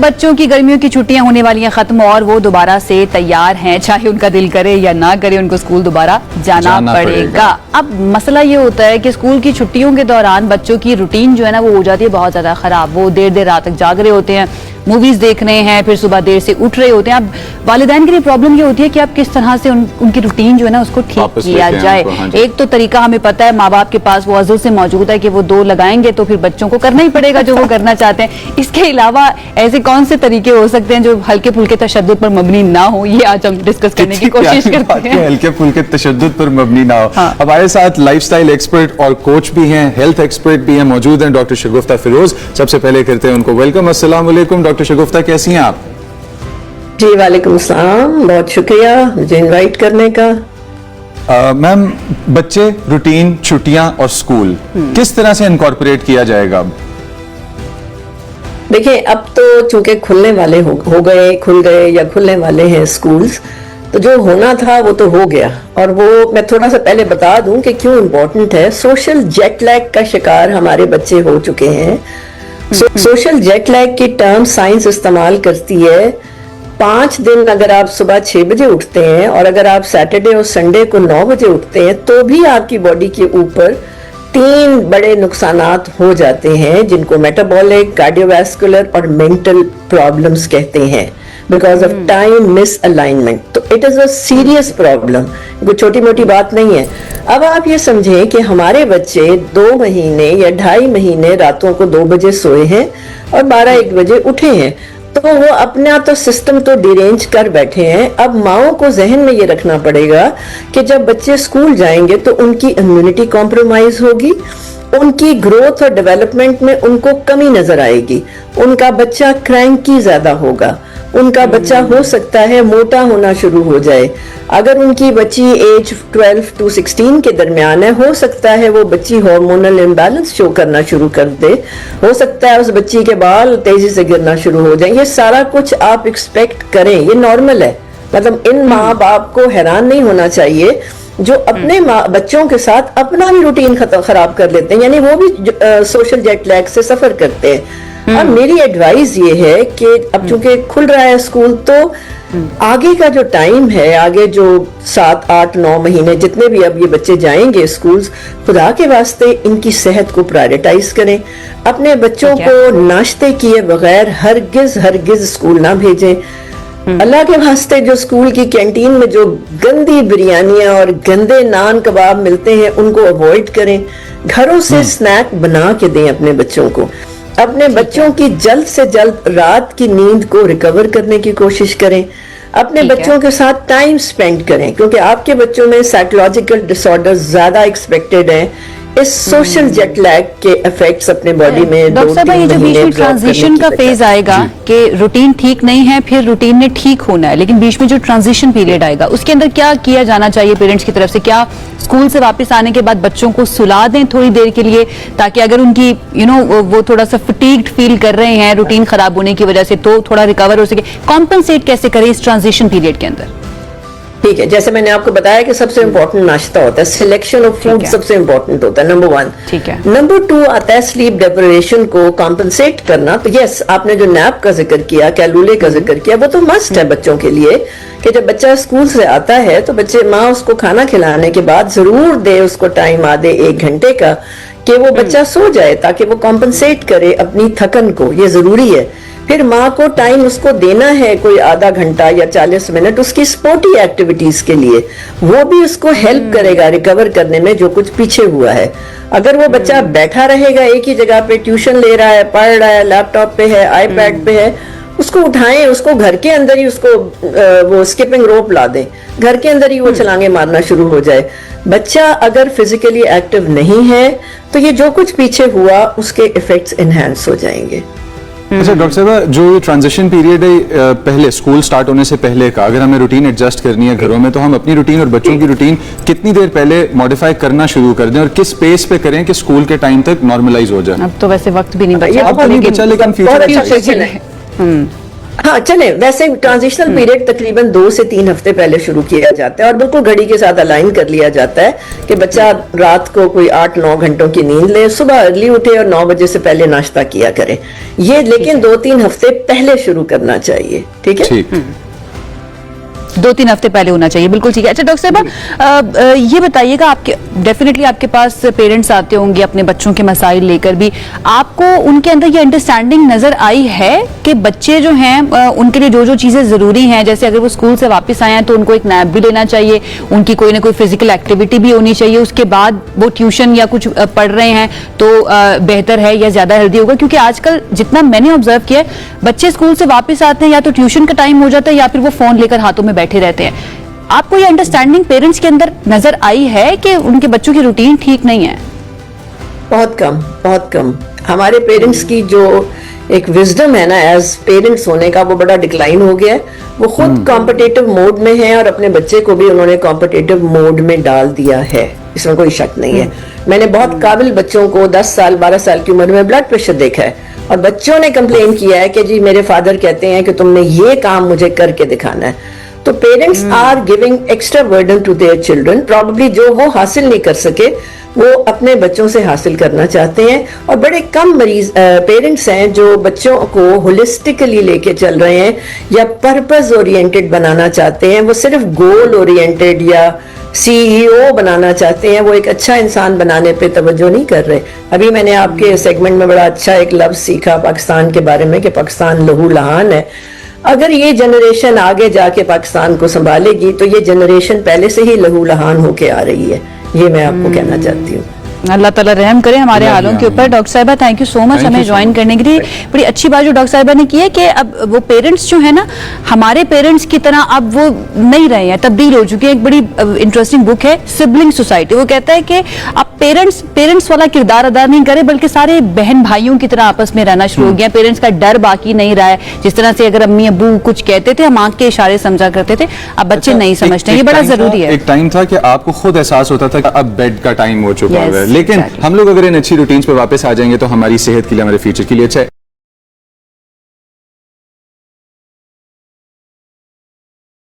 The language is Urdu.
بچوں کی گرمیوں کی چھٹیاں ہونے والی ہیں ختم اور وہ دوبارہ سے تیار ہیں, چاہے ان کا دل کرے یا نہ کرے ان کو اسکول دوبارہ جانا پڑے گا. اب مسئلہ یہ ہوتا ہے کہ اسکول کی چھٹیوں کے دوران بچوں کی روٹین جو ہے نا وہ ہو جاتی ہے بہت زیادہ خراب. وہ دیر دیر رات تک جاگ رہے ہوتے ہیں, موویز دیکھ رہے ہیں, پھر صبح دیر سے اٹھ رہے ہوتے ہیں. اب والدین کے لیے پرابلم یہ ہوتی ہے کہ اب کس طرح سے ان کی روٹین جو ہے نا اس کو ٹھیک کیا جائے. ایک تو طریقہ ہمیں پتہ ہے ماں باپ کے پاس وہ ازل سے موجود ہے کہ وہ 2 لگائیں گے تو پھر بچوں کو کرنا ہی پڑے گا جو وہ کرنا چاہتے ہیں. اس کے علاوہ ایسے کون سے طریقے ہو سکتے ہیں جو ہلکے پھلکے تشدد پر مبنی نہ ہو, یہ آج ہم ڈسکس کرنے کی کوشش کرتے ہیں. ہلکے پھلکے تشدد پر مبنی نہ ہو. ہمارے ساتھ لائف سٹائل ایکسپرٹ اور کوچ بھی ہیں, ہیلتھ ایکسپرٹ بھی ہیں, موجود ہیں ڈاکٹر شگفتہ فیروز. سب سے پہلے کرتے ہیں ان کو ویلکم. السلام علیکم ڈاکٹر شگفتہ, کیسی ہیں آپ؟ جی وعلیکم السلام, بہت شکریہ مجھے انوائٹ کرنے کا. میم, بچے, روٹین, چھٹیاں اور اسکول کس طرح سے انکارپوریٹ کیا جائے گا؟ دیکھیں اب تو چونکہ کھلنے والے ہو گئے, کھل گئے یا کھلنے والے ہیں اسکولز, تو جو ہونا تھا وہ تو ہو گیا. اور وہ میں تھوڑا سا پہلے بتا دوں کہ کیوں امپورٹنٹ ہے. سوشل جیٹ لیگ کا شکار ہمارے بچے ہو چکے ہیں. سوشل جیٹ لیگ کی ٹرم سائنس استعمال کرتی ہے 5 دن اگر آپ صبح 6 بجے اٹھتے ہیں اور اگر آپ سیٹرڈے اور سنڈے کو 9 بجے اٹھتے ہیں تو بھی آپ کی باڈی کے اوپر 3 بڑے نقصانات ہو جاتے ہیں جن کو میٹابولک, کارڈیو ویسکولر اور مینٹل پرابلمز کہتے ہیں because of time misalignment. تو it is a serious problem, کوئی چھوٹی موٹی بات نہیں ہے. اب آپ یہ سمجھیں کہ ہمارے بچے 2 مہینے یا 2.5 مہینے راتوں کو 2 بجے سوئے ہیں اور 12-1 بجے اٹھے ہیں, تو وہ اپنا تو سسٹم تو ڈیرینج کر بیٹھے ہیں. اب ماؤں کو ذہن میں یہ رکھنا پڑے گا کہ جب بچے اسکول جائیں گے تو ان کی امیونٹی کمپرومائز ہوگی, ان کی گروتھ اور ڈیولپمنٹ میں ان کو کمی نظر آئے گی, ان کا بچہ کرینکی زیادہ ہوگا, ان کا بچہ ہو سکتا ہے موٹا ہونا شروع ہو جائے. اگر ان کی بچی ایج 12 to 16 کے درمیان ہے, ہو سکتا ہے وہ بچی ہارمونل امبیلنس شو کرنا شروع کر دے, ہو سکتا ہے اس بچی کے بال تیزی سے گرنا شروع ہو جائیں. یہ سارا کچھ آپ ایکسپیکٹ کریں, یہ نارمل ہے. مطلب ان ماں باپ کو حیران نہیں ہونا چاہیے جو اپنے بچوں کے ساتھ اپنا بھی روٹین خراب کر لیتے ہیں, یعنی وہ بھی سوشل جیٹ لیگ سے سفر کرتے ہیں. اب میری ایڈوائز یہ ہے کہ اب چونکہ کھل رہا ہے اسکول تو آگے کا جو ٹائم ہے, آگے جو 7, 8, 9 مہینے جتنے بھی اب یہ بچے جائیں گے اسکولز, خدا کے واسطے ان کی صحت کو پرائرٹائز کریں. اپنے بچوں کو ناشتے کیے بغیر ہرگز اسکول نہ بھیجیں. اللہ کے واسطے جو اسکول کی کینٹین میں جو گندی بریانیاں اور گندے نان کباب ملتے ہیں ان کو اوائڈ کریں. گھروں سے سنیک بنا کے دیں اپنے بچوں کو. اپنے بچوں کی جلد سے جلد رات کی نیند کو ریکور کرنے کی کوشش کریں. اپنے بچوں کے ساتھ ٹائم سپینڈ کریں کیونکہ آپ کے بچوں میں سائیکولوجیکل ڈس آرڈر زیادہ ایکسپیکٹڈ ہیں. اس سوشل جیٹ لیگ کے ایفیکٹس اپنے باڈی میں 2-3 ڈاکٹر صاحب یہ جو بیچ میں ٹرانزیشن کا فیز آئے گا کہ روٹین ٹھیک نہیں ہے, پھر روٹین نے ٹھیک ہونا ہے, لیکن بیچ میں جو ٹرانزیشن پیریڈ آئے گا اس کے اندر کیا کیا جانا چاہیے پیرنٹس کی طرف سے؟ کیا اسکول سے واپس آنے کے بعد بچوں کو سلا دیں تھوڑی دیر کے لیے تاکہ اگر ان کی وہ تھوڑا سا فٹیگڈ فیل کر رہے ہیں روٹین خراب ہونے کی وجہ سے تو تھوڑا ریکور ہو سکے؟ کمپنسیٹ کیسے کریں اس ٹرانزیشن پیریڈ کے اندر؟ ٹھیک ہے, جیسے میں نے آپ کو بتایا کہ سب سے امپورٹنٹ ناشتہ ہوتا ہے, سلیکشن آف فوڈ سب سے امپورٹنٹ ہوتا ہے, نمبر 1. ٹھیک ہے. نمبر 2 آتا ہے سلیپ ڈیپریویشن کو کمپنسیٹ کرنا. تو یس, آپ نے جو نیپ کا ذکر کیا, کیلولے کا ذکر کیا, وہ تو مسٹ ہے بچوں کے لیے کہ جب بچہ اسکول سے آتا ہے تو ماں اس کو کھانا کھلانے کے بعد ضرور دے اس کو ٹائم آدھے 1 گھنٹے کا کہ وہ بچہ سو جائے تاکہ وہ کمپنسیٹ کرے اپنی تھکن کو. یہ ضروری ہے. پھر ماں کو ٹائم اس کو دینا ہے کوئی آدھا گھنٹہ یا 40 منٹ اس کی سپورٹی ایکٹیویٹیز کے لیے, وہ بھی اس کو ہیلپ کرے گا ریکور کرنے میں جو کچھ پیچھے ہوا ہے. اگر وہ بچہ بیٹھا رہے گا ایک ہی جگہ پہ, ٹیوشن لے رہا ہے, پڑھ رہا ہے, لیپ ٹاپ پہ ہے, آئی پیڈ پہ ہے, اس کو اٹھائیں, اس کو گھر کے اندر ہی اس کو وہ اسکپنگ روپ لا دیں, گھر کے اندر ہی وہ چھلانگیں مارنا شروع ہو جائے. بچہ اگر فزیکلی ایکٹیو نہیں ہے تو یہ جو کچھ پیچھے ہوا اس کے ایفیکٹس انہینس ہو جائیں گے. اچھا ڈاکٹر صاحبہ, جو یہ ٹرانزیشن پیریڈ ہے پہلے اسکول سٹارٹ ہونے سے پہلے کا, اگر ہمیں روٹین ایڈجسٹ کرنی ہے گھروں میں تو ہم اپنی روٹین اور بچوں کی روٹین کتنی دیر پہلے ماڈیفائی کرنا شروع کر دیں اور کس پیس پہ کریں کہ اسکول کے ٹائم تک نارملائز ہو جائے؟ اب تو ویسے وقت بھی نہیں بچا, لیکن فیوچر ہاں چلیں، ویسے ٹرانزیشنل پیریڈ تقریباً 2 سے 3 ہفتے پہلے شروع کیا جاتا ہے اور بالکل گھڑی کے ساتھ الائن کر لیا جاتا ہے کہ بچہ رات کو کوئی 8-9 گھنٹوں کی نیند لے، صبح ارلی اٹھے اور 9 بجے سے پہلے ناشتہ کیا کرے. یہ لیکن 2-3 ہفتے پہلے شروع کرنا چاہیے. ٹھیک ہے، 2-3 ہفتے پہلے ہونا چاہیے. بالکل ٹھیک ہے. اچھا ڈاکٹر صاحبہ یہ بتائیے گا، آپ کے ڈیفینیٹلی آپ کے پاس پیرنٹس آتے ہوں گے اپنے بچوں کے مسائل لے کر بھی، آپ کو ان کے اندر یہ انڈرسٹینڈنگ نظر آئی ہے کہ بچے جو ہیں ان کے لیے جو جو چیزیں ضروری ہیں، جیسے اگر وہ اسکول سے واپس آئے ہیں تو ان کو ایک نیپ بھی لینا چاہیے، ان کی کوئی نہ کوئی فزیکل ایکٹیویٹی بھی ہونی چاہیے، اس کے بعد وہ ٹیوشن یا کچھ پڑھ رہے ہیں تو بہتر ہے یا زیادہ ہیلدی ہوگا؟ کیونکہ آج کل جتنا میں نے آبزرو کیا ہے، بچے اسکول سے واپس آتے ہیں یا تو ٹیوشن کا ٹائم ہو جاتا ہے یا پھر وہ فون لے کر ہاتھوں میں بیٹھے رہتے ہیں. آپ کو یہ انڈرسٹینڈنگ پیرنٹس کے اندر نظر آئی ہے کہ ان کے بچوں کی روٹین ٹھیک نہیں ہے؟ بہت کم، بہت کم. ہمارے پیرنٹس کی جو ایک وزڈم ہے نا ایز پیرنٹس ہونے کا، وہ بڑا ڈکلائن ہو گیا ہے. وہ خود کمپٹیٹو موڈ میں ہیں اور اپنے بچے کو بھی انہوں نے کمپٹیٹو موڈ میں ڈال دیا ہے، اس میں کوئی شک نہیں ہے. میں نے بہت قابل بچوں کو 10 سال 12 سال کی عمر میں بلڈ پریشر دیکھا ہے اور بچوں نے کمپلین کیا ہے کہ جی میرے فادر کہتے ہیں کہ تم نے یہ کام مجھے کر کے دکھانا ہے. تو parents are giving extra burden to their children. Probably جو وہ حاصل نہیں کر سکے وہ اپنے بچوں سے حاصل کرنا چاہتے ہیں. اور بڑے کم پیرنٹس ہیں جو بچوں کو ہولسٹکلی لے کے چل رہے ہیں یا پرپز اورینٹڈ بنانا چاہتے ہیں. وہ صرف گول اورینٹڈ یا CEO بنانا چاہتے ہیں، وہ ایک اچھا انسان بنانے پہ توجہ نہیں کر رہے. ابھی میں نے آپ کے سیگمنٹ میں بڑا اچھا ایک لفظ سیکھا پاکستان کے بارے میں کہ پاکستان لہو لہان ہے. اگر یہ جنریشن آگے جا کے پاکستان کو سنبھالے گی تو یہ جنریشن پہلے سے ہی لہو لہان ہو کے آ رہی ہے. یہ میں آپ کو کہنا چاہتی ہوں. اللہ تعالیٰ رحم کرے ہمارے حالوں کے اوپر. ڈاکٹر صاحبہ تھینک یو سو مچ ہمیں جوائن کرنے کے لیے. بڑی اچھی بات جو ڈاکٹر صاحبہ نے کی ہے کہ اب وہ پیرنٹس جو ہے نا ہمارے پیرنٹس کی طرح اب وہ نہیں رہے ہیں، تبدیل ہو چکے ہیں. ایک بڑی انٹرسٹنگ بک ہے سبلنگ سوسائٹی. وہ کہتا ہے کہ اب پیرنٹس والا کردار ادا نہیں کرے بلکہ سارے بہن بھائیوں کی طرح آپس میں رہنا شروع ہو گیا. پیرنٹس کا ڈر باقی نہیں رہا ہے. جس طرح سے اگر امی ابو کچھ کہتے تھے ہم آنکھ کے اشارے سمجھا کرتے تھے، اب بچے نہیں سمجھتے. یہ بڑا ضروری ہے. ایک ٹائم تھا کہ آپ کو خود احساس ہوتا تھا کہ اب بیڈ کا ٹائم ہو چکا ہے، لیکن ہم لوگ اگر ان اچھی روٹینز پہ واپس آ جائیں گے تو ہماری صحت کے لیے، ہمارے فیوچر کے لیے اچھا ہے.